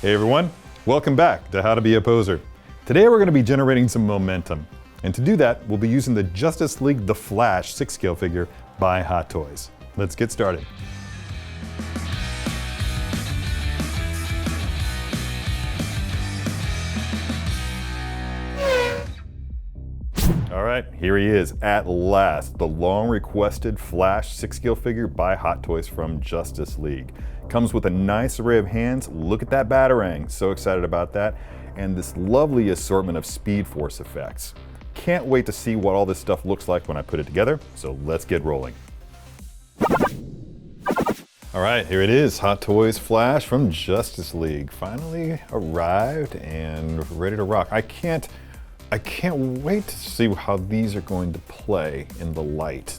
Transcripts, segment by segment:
Hey everyone, welcome back to How to Be a Poser. Today we're going to be generating some momentum. And to do that, we'll be using the Justice League The Flash 6-scale figure by Hot Toys. Let's get started. All right, here he is at last, the long requested Flash 6-scale figure by Hot Toys from Justice League. Comes with a nice array of hands. Look at that Batarang, so excited about that. And this lovely assortment of Speed Force effects. Can't wait to see what all this stuff looks like when I put it together, so let's get rolling. All right, here it is, Hot Toys Flash from Justice League. Finally arrived and ready to rock. I can't wait to see how these are going to play in the light.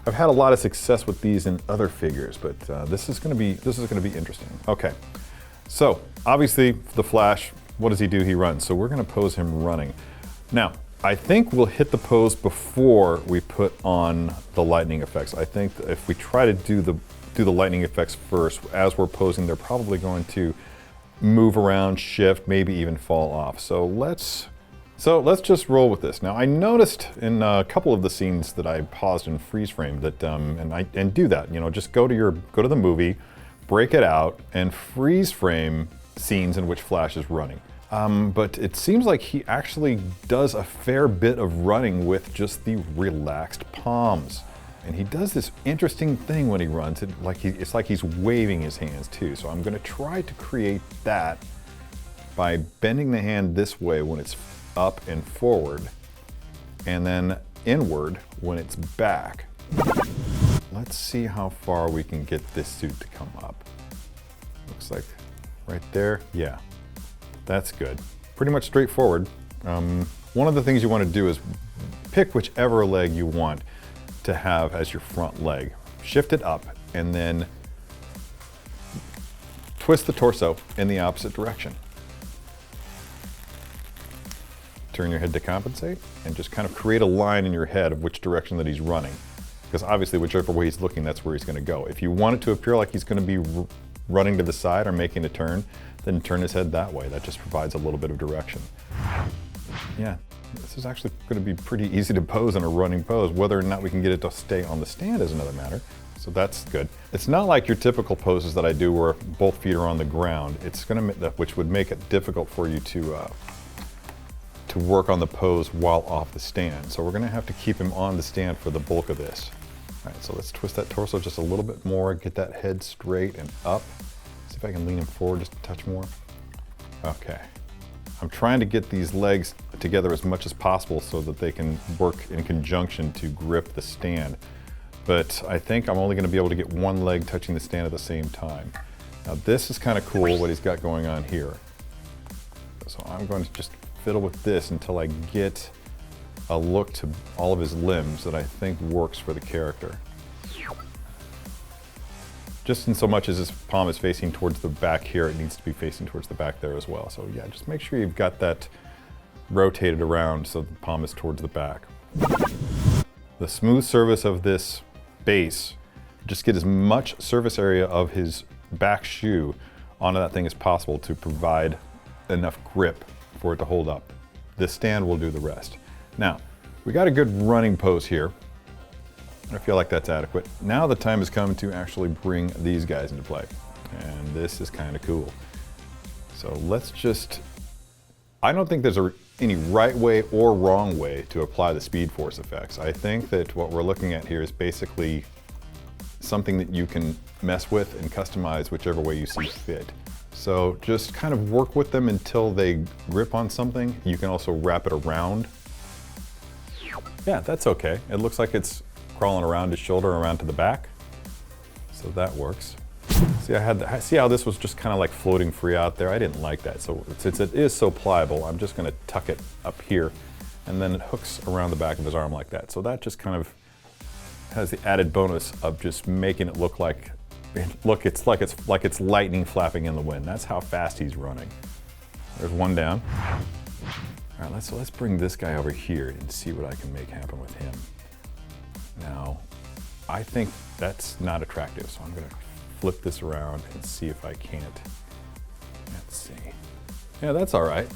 I've had a lot of success with these in other figures, but this is going to be interesting. Okay, so obviously the Flash, what does he do? He runs. So we're going to pose him running. Now, I think we'll hit the pose before we put on the lightning effects. I think if we try to do the lightning effects first, as we're posing, they're probably going to move around, shift, maybe even fall off. So let's just roll with this. Now, I noticed in a couple of the scenes that I paused and freeze framed that, and do that. You know, just go to the movie, break it out, and freeze frame scenes in which Flash is running. But it seems like he actually does a fair bit of running with just the relaxed palms. And he does this interesting thing when he runs. It's like he's waving his hands too. So I'm going to try to create that by bending the hand this way when it's up and forward, and then inward when it's back. Let's see how far we can get this suit to come up. Looks like right there. Yeah, that's good. Pretty much straightforward. One of the things you want to do is pick whichever leg you want to have as your front leg. Shift it up and then twist the torso in the opposite direction. Turn your head to compensate and just kind of create a line in your head of which direction that he's running. Because obviously whichever way he's looking, that's where he's going to go. If you want it to appear like he's going to be running to the side or making a turn, then turn his head that way. That just provides a little bit of direction. Yeah, this is actually going to be pretty easy to pose in a running pose. Whether or not we can get it to stay on the stand is another matter. So that's good. It's not like your typical poses that I do where both feet are on the ground. It's going to, which would make it difficult for you to work on the pose while off the stand. So we're going to have to keep him on the stand for the bulk of this. All right, so let's twist that torso just a little bit more, get that head straight and up. See if I can lean him forward just a touch more. Okay. I'm trying to get these legs together as much as possible so that they can work in conjunction to grip the stand. But I think I'm only going to be able to get one leg touching the stand at the same time. Now this is kind of cool what he's got going on here. So I'm going to just fiddle with this until I get a look to all of his limbs that I think works for the character. Just in so much as his palm is facing towards the back here, it needs to be facing towards the back there as well. So yeah, just make sure you've got that rotated around so the palm is towards the back. The smooth surface of this base, just get as much surface area of his back shoe onto that thing as possible to provide enough grip for it to hold up. This stand will do the rest. Now, we got a good running pose here. I feel like that's adequate. Now the time has come to actually bring these guys into play. And this is kind of cool. So let's just, I don't think there's any right way or wrong way to apply the Speed Force effects. I think that what we're looking at here is basically something that you can mess with and customize whichever way you see fit. So just kind of work with them until they grip on something. You can also wrap it around. Yeah, that's okay. It looks like it's crawling around his shoulder, around to the back. So that works. See how this was just kind of like floating free out there? I didn't like that. So since it is so pliable, I'm just gonna tuck it up here and then it hooks around the back of his arm like that. So that just kind of has the added bonus of just making it look like it's like it's lightning flapping in the wind. That's how fast he's running. There's one down. All right, let's bring this guy over here and see what I can make happen with him. Now, I think that's not attractive, so I'm gonna flip this around and see if I can't Yeah, that's all right.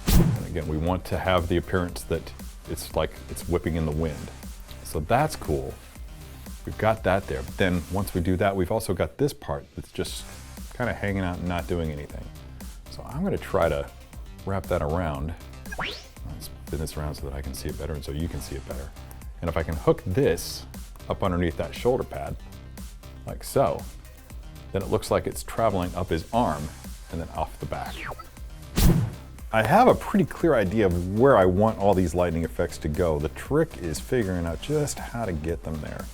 And again, we want to have the appearance that it's like it's whipping in the wind. So that's cool. We've got that there. But then once we do that, we've also got this part that's just kind of hanging out and not doing anything. So I'm going to try to wrap that around. Let's spin this around so that I can see it better and so you can see it better. And if I can hook this up underneath that shoulder pad, like so, then it looks like it's traveling up his arm and then off the back. I have a pretty clear idea of where I want all these lightning effects to go. The trick is figuring out just how to get them there.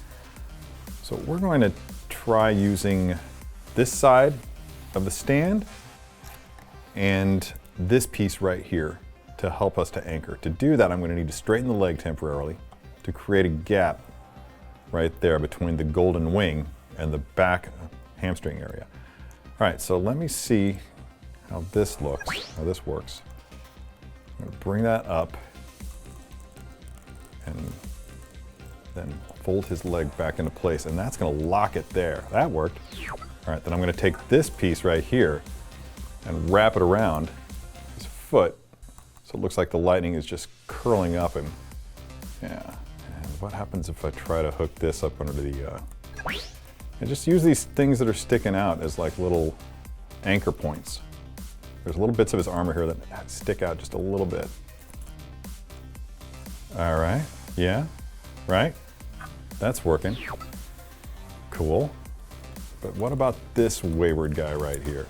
So we're going to try using this side of the stand and this piece right here to help us to anchor. To do that, I'm going to need to straighten the leg temporarily to create a gap right there between the golden wing and the back hamstring area. All right, so let me see how this looks, how this works. I'm going to bring that up and then fold his leg back into place, and that's going to lock it there. That worked. All right, then I'm going to take this piece right here and wrap it around his foot so it looks like the lightning is just curling up him. Yeah, and what happens if I try to hook this up under the, and just use these things that are sticking out as like little anchor points. There's little bits of his armor here that stick out just a little bit. All right, yeah, right? That's working. Cool. But what about this wayward guy right here?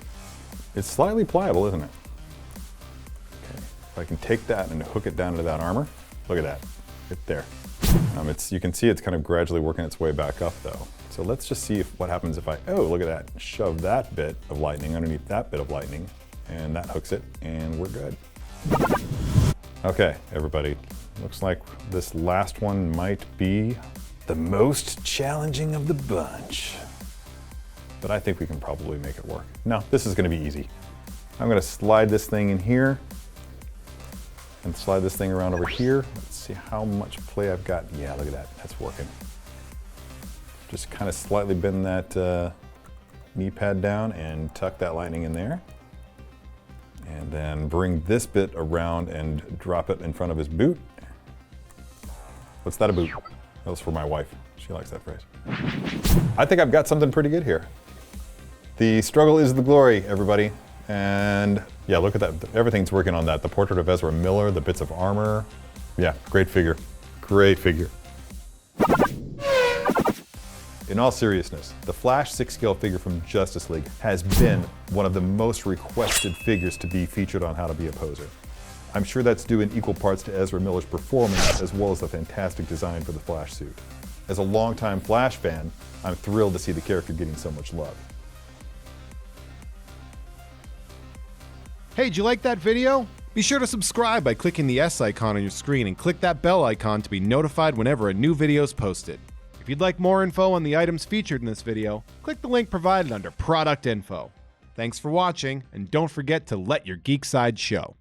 It's slightly pliable, isn't it? Okay, if I can take that and hook it down into that armor, look at that, right there. You can see it's kind of gradually working its way back up though. So let's just see what happens if I, oh, look at that, shove that bit of lightning underneath that bit of lightning, and that hooks it, and we're good. Okay, everybody, looks like this last one might be the most challenging of the bunch. But I think we can probably make it work. No, this is gonna be easy. I'm gonna slide this thing in here and slide this thing around over here. Let's see how much play I've got. Yeah, look at that, that's working. Just kind of slightly bend that knee pad down and tuck that lightning in there. And then bring this bit around and drop it in front of his boot. What's that, a boot? That was for my wife. She likes that phrase. I think I've got something pretty good here. The struggle is the glory, everybody. And yeah, look at that. Everything's working on that. The portrait of Ezra Miller, the bits of armor. Yeah, great figure. Great figure. In all seriousness, the Flash 6-scale figure from Justice League has been one of the most requested figures to be featured on How to Be a Poser. I'm sure that's due in equal parts to Ezra Miller's performance as well as the fantastic design for the Flash suit. As a longtime Flash fan, I'm thrilled to see the character getting so much love. Hey, did you like that video? Be sure to subscribe by clicking the S icon on your screen and click that bell icon to be notified whenever a new video is posted. If you'd like more info on the items featured in this video, click the link provided under Product Info. Thanks for watching, and don't forget to let your geek side show.